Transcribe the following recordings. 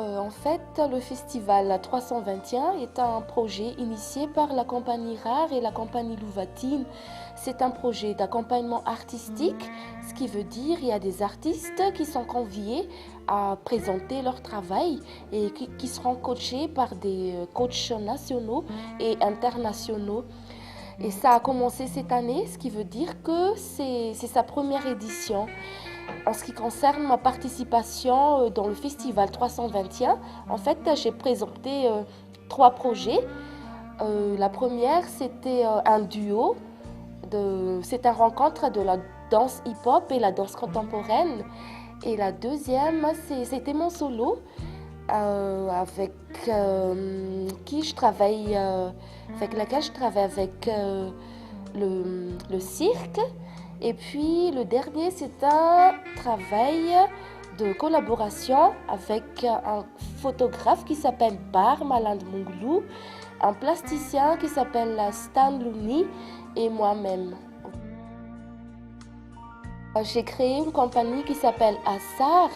En fait, le festival 321 est un projet initié par la compagnie Rare et la compagnie Louvatine. C'est un projet d'accompagnement artistique, ce qui veut dire qu'il y a des artistes qui sont conviés à présenter leur travail et qui seront coachés par des coachs nationaux et internationaux. Et ça a commencé cette année, ce qui veut dire que c'est sa première édition. En ce qui concerne ma participation dans le festival 321, en fait, j'ai présenté trois projets. La première, c'était un duo. C'est une rencontre de la danse hip-hop et la danse contemporaine. Et la deuxième, c'était mon solo avec qui je travaille, avec laquelle je travaille avec le cirque. Et puis le dernier, c'est un travail de collaboration avec un photographe qui s'appelle Bar Maland Munglou, un plasticien qui s'appelle Stan Looney et moi-même. J'ai créé une compagnie qui s'appelle Assar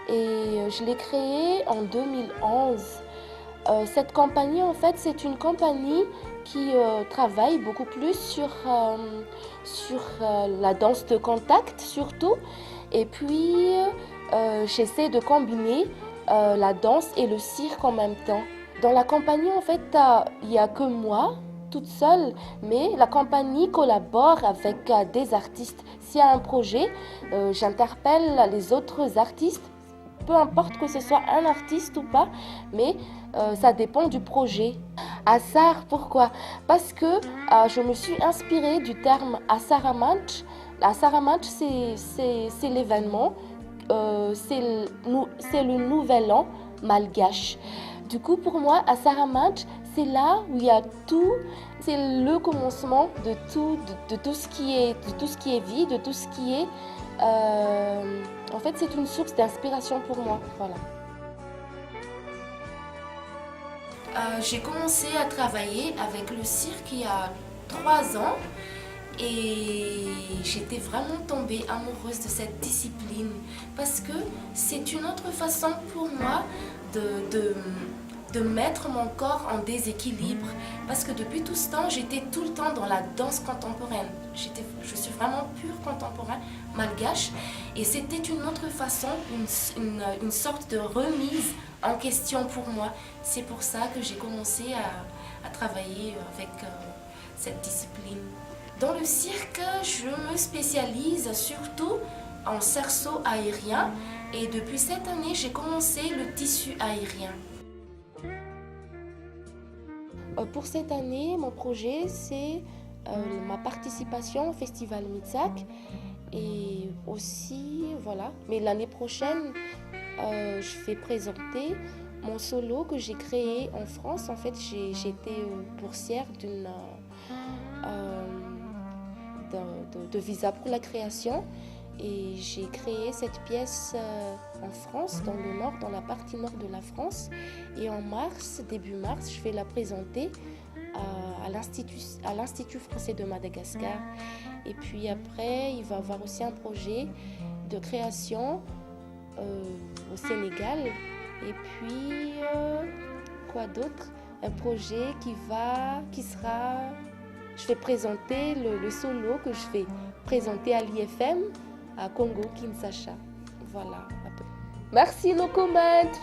et je l'ai créée en 2011. Cette compagnie, en fait, c'est une compagnie qui travaille beaucoup plus sur la danse de contact surtout. Et puis, j'essaie de combiner la danse et le cirque en même temps. Dans la compagnie, en fait, il n'y a que moi, toute seule, mais la compagnie collabore avec des artistes. S'il y a un projet, j'interpelle les autres artistes, peu importe que ce soit un artiste ou pas, mais ça dépend du projet. Assar, pourquoi? Parce que je me suis inspirée du terme Asaramanch. Asaramanch, c'est l'événement, c'est le nouvel an malgache. Du coup, pour moi, Asaramanch, c'est là où il y a tout, c'est le commencement de tout ce qui est vie, de tout ce qui est... en fait, c'est une source d'inspiration pour moi. Voilà. J'ai commencé à travailler avec le cirque il y a 3 ans et j'étais vraiment tombée amoureuse de cette discipline parce que c'est une autre façon pour moi de mettre mon corps en déséquilibre parce que depuis tout ce temps, j'étais tout le temps dans la danse contemporaine. Je suis vraiment pure contemporaine, malgache, et c'était une autre façon, une sorte de remise en question pour moi. C'est pour ça que j'ai commencé à travailler avec cette discipline. Dans le cirque, je me spécialise surtout en cerceau aérien et depuis cette année, j'ai commencé le tissu aérien. Pour cette année, mon projet, c'est ma participation au Festival Mitzak. Et aussi, voilà. Mais l'année prochaine, je vais présenter mon solo que j'ai créé en France. En fait, j'ai été boursière de visa pour la création. Et j'ai créé cette pièce en France, dans le nord, dans la partie nord de la France. Et en mars, début mars, je vais la présenter à l'Institut français de Madagascar. Et puis après, il va y avoir aussi un projet de création au Sénégal. Et puis, quoi d'autre? Un projet qui sera... Je vais présenter le solo que je vais présenter à l'IFM, à Congo, Kinshasa. Voilà. Merci nos commandes.